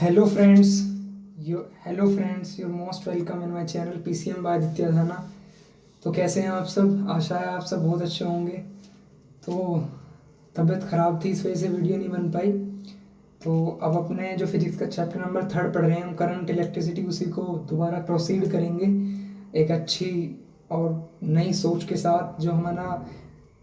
Hello friends you're most welcome in my channel PCM by Aditya धाना। तो कैसे हैं आप सब? आशा है आप सब बहुत अच्छे होंगे। तो तबीयत ख़राब थी, इस वजह से वीडियो नहीं बन पाई। तो अब अपने जो फिजिक्स का चैप्टर नंबर 3 पढ़ रहे हैं हम, करंट इलेक्ट्रिसिटी, उसी को दोबारा प्रोसीड करेंगे एक अच्छी और नई सोच के साथ। जो हमारा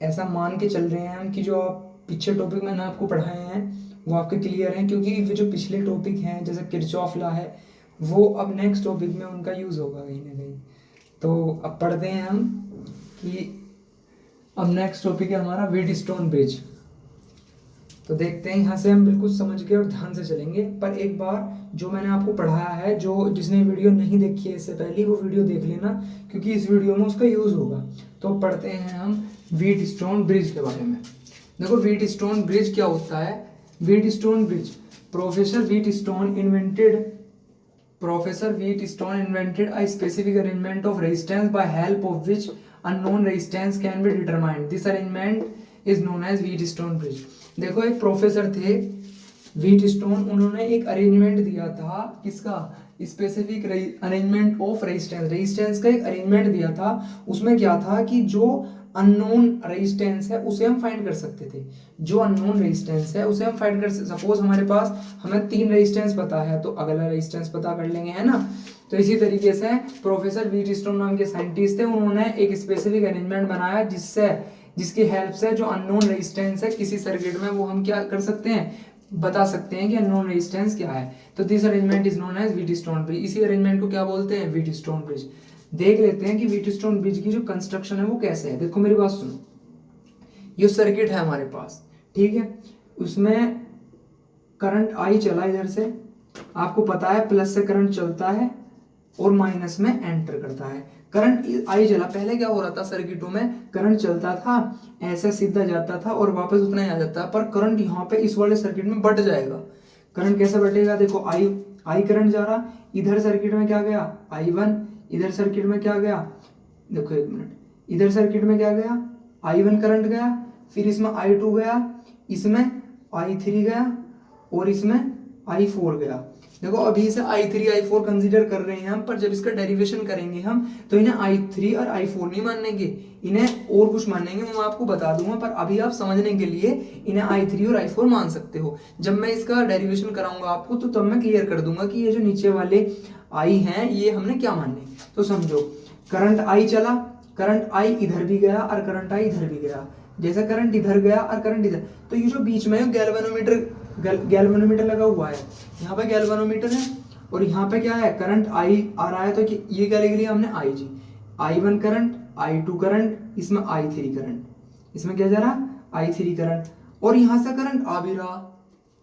ऐसा मान के चल रहे हैं हम कि जो आप पिछले टॉपिक मैंने आपको पढ़ाए हैं वो आपके क्लियर हैं, क्योंकि वो जो पिछले टॉपिक हैं जैसे किरचॉफ लॉ है वो अब नेक्स्ट टॉपिक में उनका यूज़ होगा कहीं ना कहीं। तो अब पढ़ते हैं हम कि अब नेक्स्ट टॉपिक है हमारा व्हीटस्टोन ब्रिज। तो देखते हैं, यहाँ से हम बिल्कुल समझ के और ध्यान से चलेंगे। पर एक बार जो मैंने आपको पढ़ाया है, जो जिसने वीडियो नहीं देखी है इससे पहले, वो वीडियो देख लेना, क्योंकि इस वीडियो में उसका यूज़ होगा। तो पढ़ते हैं हम व्हीटस्टोन ब्रिज के बारे में। देखो व्हीटस्टोन ब्रिज क्या होता है। Wheatstone bridge, professor Wheatstone invented a specific arrangement of resistance by help of which unknown resistance can be determined. This arrangement is known as Wheatstone bridge. देखो एक प्रोफेसर थे व्हीटस्टोन, उन्होंने एक अरेंजमेंट दिया था, किसका? स्पेसिफिक अरेंजमेंट ऑफ रेजिस्टेंस का एक अरेंजमेंट दिया था। उसमें क्या था कि जो अननोन रेजिस्टेंस है उसे हम फाइंड कर सकते थे। जो अननोन रेजिस्टेंस है उसे हम फाइंड कर, सपोज हमारे पास हमें 3 रेजिस्टेंस पता है तो अगला रेजिस्टेंस पता कर लेंगे, है ना। तो इसी तरीके से प्रोफेसर व्हीटस्टोन नाम के साइंटिस्ट थे, उन्होंने एक स्पेसिफिक अरेंजमेंट बनाया जिसकी हेल्प से जो अननोन रेजिस्टेंस है किसी सर्किट में वो हम क्या कर सकते हैं, बता सकते हैं कि अननोन रेजिस्टेंस क्या है। तो this arrangement is known as Wheatstone bridge. इसी अरेंजमेंट को क्या बोलते हैं? Wheatstone bridge. देख लेते हैं कि व्हीटस्टोन ब्रिज की जो कंस्ट्रक्शन है वो कैसे है। देखो मेरी बात सुनो, ये सर्किट है हमारे पास, ठीक है। उसमें करंट आई चला इधर से, आपको पता है प्लस से करंट चलता है और माइनस में एंटर करता है। करंट आई चला, पहले क्या हो रहा था सर्किटों में, करंट चलता था ऐसा सीधा जाता था और वापस उतना ही आ जाता है। पर करंट यहाँ पे इस वाले सर्किट में बढ़ जाएगा। करंट कैसे बढ़ेगा? देखो आई करंट जा रहा, इधर सर्किट में क्या गया? I1, इधर सर्किट में क्या गया? देखो एक मिनट, इधर सर्किट में क्या गया? I1 करंट गया, फिर इसमें I2 गया, इसमें I3 गया और इसमें I4 गया। देखो अभी इसे I3 I4 कंसीडर कर रहे हैं हम, पर जब इसका डेरिवेशन करेंगे हम तो इन्हें I3 और I4 नहीं मानेंगे, इन्हें और कुछ मानेंगे, मैं आपको बता दूंगा। पर अभी आप समझने के लिए इन्हें I3 और I4 मान सकते हो। जब मैं इसका डेरिवेशन कराऊंगा आपको तो तब मैं क्लियर कर दूंगा कि ये जो नीचे वाले I हैं ये हमने क्या माने। तो समझो, करंट I चला, करंट I इधर भी गया और करंट I इधर भी गया। जैसे करंट इधर गया और करंट इधर, तो ये जो बीच में गैल्वेनोमीटर लगा हुआ है, यहाँ पे गैल्वेनोमीटर है और यहाँ पे क्या है? करंट आई आ रहा है। तो ये क्या लिख लिया हमने? आई जी। I1 करंट, I2 करंट, इसमें I3 करंट, इसमें क्या जा रहा? I3 करंट, और यहाँ से करंट आ भी रहा।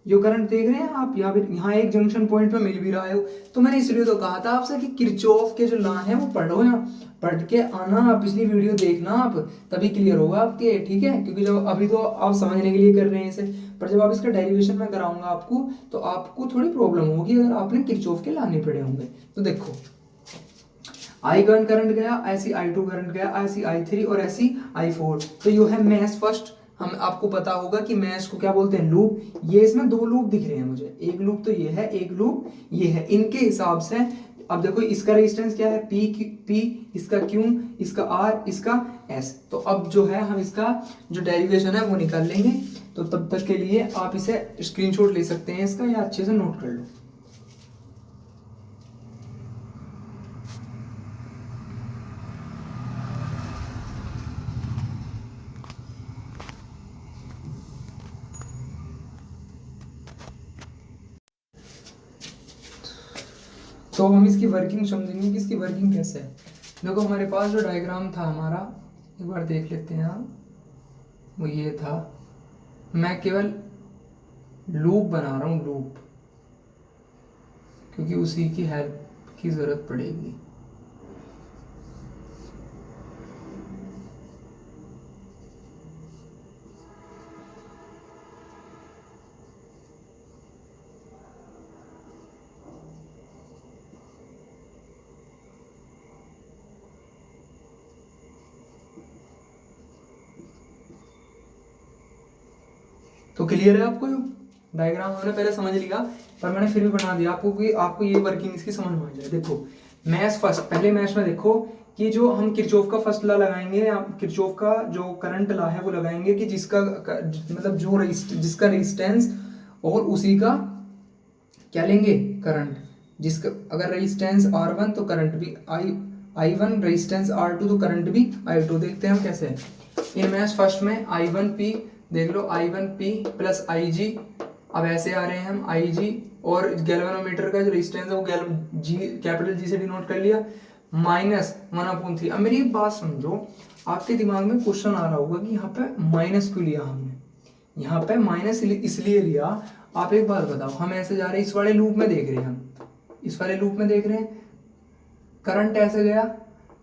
जो करंट देख रहे हैं आप यहाँ एक जंक्शन पॉइंट पे मिल भी रहा है। तो मैंने इसलिए तो कहा था आपसे कि किरचॉफ के जो लॉ है वो पढ़ो, यहाँ पढ़ के आना, पिछली वीडियो देखना आप, तभी क्लियर होगा आपके, ठीक है। क्योंकि जब अभी तो आप समझने के लिए कर रहे हैं इसे, पर जब आप इसका डेरिवेशन में कराऊंगा आपको तो आपको थोड़ी प्रॉब्लम होगी अगर आपने किरचॉफ के लॉ नहीं पढ़े होंगे। तो देखो I1 करंट गया, ऐसी I2 करंट गया, ऐसी I3 और ऐसी I4। तो यू है मैश फर्स्ट, हम आपको पता होगा कि मैश को क्या बोलते हैं? लूप। ये इसमें 2 लूप दिख रहे हैं मुझे, एक लूप तो ये है, एक लूप ये है। इनके हिसाब से अब देखो इसका रेजिस्टेंस क्या है? P, इसका Q, इसका R, इसका S। तो अब जो है हम इसका जो डेरिवेशन है वो निकाल लेंगे। तो तब तक के लिए आप इसे स्क्रीनशॉट ले सकते हैं इसका, या अच्छे से नोट कर लो। तो हम इसकी वर्किंग समझेंगे कि इसकी वर्किंग कैसे है। देखो हमारे पास जो डायग्राम था हमारा, एक बार देख लेते हैं हम। वो ये था, मैं केवल लूप बना रहा हूँ, लूप, क्योंकि उसी की हेल्प की ज़रूरत पड़ेगी। तो क्लियर है आपको? डायग्राम हमने पहले समझ लिया, पर मैंने फिर भी बना दिया आपको कि आपको ये वर्किंग इसकी समझ में आ जाए। देखो मैश फर्स्ट, पहले मैश में देखो कि जो हम किरचॉफ का फर्स्ट लॉ लगाएंगे, किरचॉफ का जो करंट लॉ है वो लगाएंगे कि जिसका मतलब जो जिसका रेजिस्टेंस और उसी का क्या लेंगे करंट, जिसका अगर रेजिस्टेंस R1 तो करंट भी I1, रेजिस्टेंस R2 तो करंट भी I2। देखते हैं हम कैसे है। इन मैश फर्स्ट में I1P देख लो, I1P प्लस IG, अब ऐसे आ रहे हैं हम IG, और गैल्वेनोमीटर का जो रेजिस्टेंस है वो कैपिटल G से डिनोट कर लिया, -1/3। अब मेरी एक बात समझो, आपके दिमाग में क्वेश्चन आ रहा होगा कि यहाँ पे माइनस क्यों लिया हमने, यहाँ पे माइनस इसलिए लिया। आप एक बात बताओ, हम ऐसे जा रहे हैं, इस वाले लूप में देख रहे हैं, हम इस वाले लूप में देख रहे हैं, करंट ऐसे गया,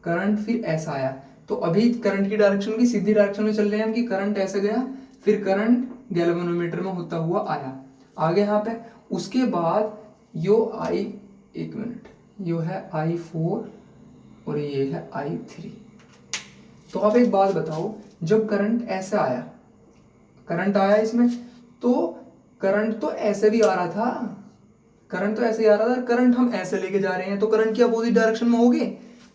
करंट फिर ऐसा आया, तो अभी करंट की डायरेक्शन की सीधी डायरेक्शन में चल रहे हैं हम कि करंट ऐसे गया, फिर करंट गैल्वेनोमीटर में होता हुआ आया आगे यहाँ पे। उसके बाद यो एक मिनट, यो है I4 और ये है I3। तो आप एक बात बताओ, जब करंट ऐसे आया, करंट आया इसमें, तो करंट तो ऐसे भी आ रहा था, करंट तो ऐसे ही आ रहा था, करंट हम ऐसे लेके जा रहे हैं तो करंट की अपोजिट डायरेक्शन में होगी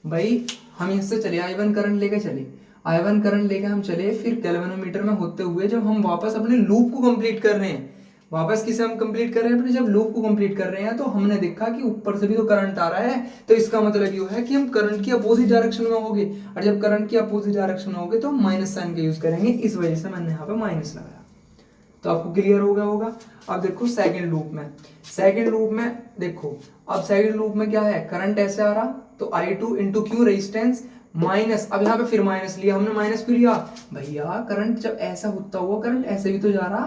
भाई। हम इससे चले I1 करंट लेके चले, I1 करंट लेके हम चले, फिर गैल्वेनोमीटर में होते हुए जब हम वापस अपने लूप को कंप्लीट कर रहे हैं, वापस किसे हम कंप्लीट कर रहे हैं, अपने जब लूप को कंप्लीट कर रहे हैं, तो हमने देखा कि ऊपर से भी तो करंट आ रहा है, तो इसका मतलब ये है कि हम करंट की अपोजिट डायरेक्शन में होंगे, और जब करंट की अपोजिट डायरेक्शन में होंगे तो हम माइनस साइन का यूज करेंगे, इस वजह से मैंने यहाँ पे माइनस लगाया। तो आपको क्लियर हो गया होगा। अब देखो सेकंड लूप में, सेकंड लूप में देखो, अब सेकंड लूप में क्या है, करंट ऐसे आ रहा, तो I2 into Q resistance minus, अब यहाँ पे फिर माइनस लिया हमने, माइनस क्यों लिया भैया, करंट जब ऐसा होता हुआ, करंट ऐसे भी तो जा रहा,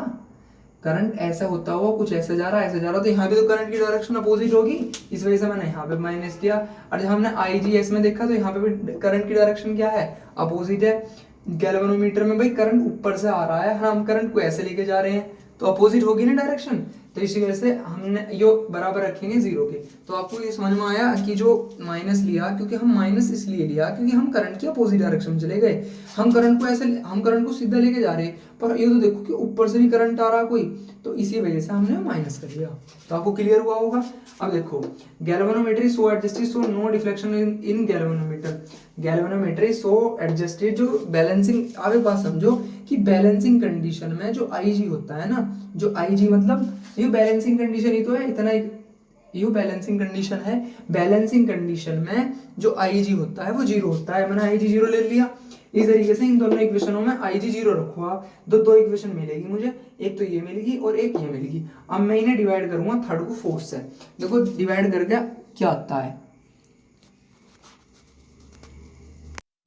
करंट ऐसा होता हुआ कुछ ऐसे जा रहा, ऐसे जा रहा, तो यहाँ पे तो करंट की डायरेक्शन अपोजिट होगी, इस वजह से मैंने यहाँ पे माइनस किया। और जब हमने IGS में देखा तो यहाँ पे भी करंट की डायरेक्शन क्या है, अपोजिट है। गैल्वेनोमीटर में भाई करंट ऊपर से आ रहा है, हम करंट को ऐसे लेके जा रहे हैं, तो अपोजिट होगी ना डायरेक्शन, तो इसी वजह से हमने यो बराबर रखेंगे 0 के। तो आपको ये समझ में आया कि जो माइनस लिया, क्योंकि हम माइनस इसलिए लिया क्योंकि हम करंट की अपोजिट डायरेक्शन में चले गए, हम करंट को ऐसे, हम करंट को सीधा लेके जा रहे हैं, पर ये तो देखो कि ऊपर से भी करंट आ रहा कोई, तो इसी वजह से हमने माइनस कर लिया। तो आपको क्लियर हुआ होगा। अब देखो, galvanometer is so adjusted so no deflection in galvanometer, galvanometer is so adjusted, जो बैलेंसिंग, आप एक बात समझो कि बैलेंसिंग कंडीशन में जो IG होता है ना, जो IG मतलब ये बैलेंसिंग कंडीशन ही तो है, इतना ये बैलेंसिंग कंडीशन है, बैलेंसिंग कंडीशन में जो IG होता है वो 0 होता है, मैंने IG 0 ले लिया। इस तरीके से इन दोनों इक्वेशनों में IG 0 रखो आप, दो इक्वेशन मिलेगी मुझे, एक तो ये मिलेगी और एक ये मिलेगी। अब मैं इन्हें डिवाइड करूंगा थर्ड को फोर्थ से, देखो डिवाइड करके क्या आता है।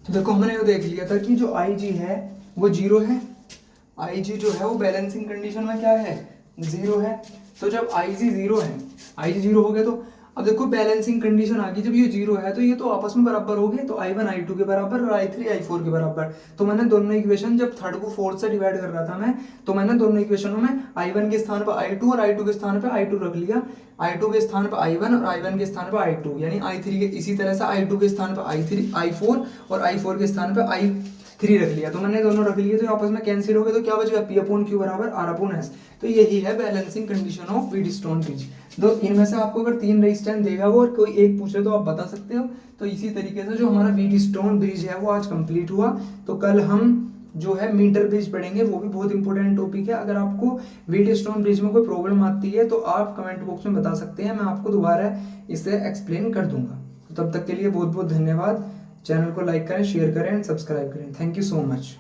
तो देखो हमने ये देख लिया था कि जो IG है वो 0 है, IG जो है वो बैलेंसिंग कंडीशन में क्या है, 0 है। तो जब IG 0 है, IG 0 हो गया, तो अब देखो बैलेंसिंग कंडीशन आ गई, जब ये 0 है तो ये तो आपस में बराबर हो गए, तो I1 I2 के बराबर और I3 I4 के बराबर। तो मैंने दोनों इक्वेशन, जब थर्ड को फोर्थ से डिवाइड कर रहा था मैं, तो मैंने दोनों इक्वेशनों में I1 के स्थान पर I2 और I2 के स्थान पर I2 रख लिया, I2 के स्थान पर I1 और I1 के स्थान पर I2, यानी I3 के, इसी तरह से I2 के स्थान पर I3 I4 और I4 के स्थान पर I3 रख लिया। तो मैंने दोनों रख लिए, तो आपस में कैंसिल हो गए, तो क्या बच गया, P/Q बराबर R/S। तो यही है balancing condition of Wheatstone bridge. तो इनमें से आपको अगर 3 रेजिस्टेंस देगा वो और कोई एक पूछे तो आप बता सकते हो। तो इसी तरीके से जो हमारा व्हीटस्टोन ब्रिज है वो आज कंप्लीट हुआ। तो कल हम जो है मीटर ब्रिज पढ़ेंगे, वो भी बहुत इंपॉर्टेंट टॉपिक है। अगर आपको व्हीटस्टोन ब्रिज में कोई प्रॉब्लम आती है तो आप कमेंट बॉक्स में बता सकते हैं, मैं आपको दोबारा इसे एक्सप्लेन कर दूंगा। तो तब तक के लिए बहुत बहुत धन्यवाद। चैनल को लाइक करें, शेयर करें एंड सब्सक्राइब करें। Thank you so much.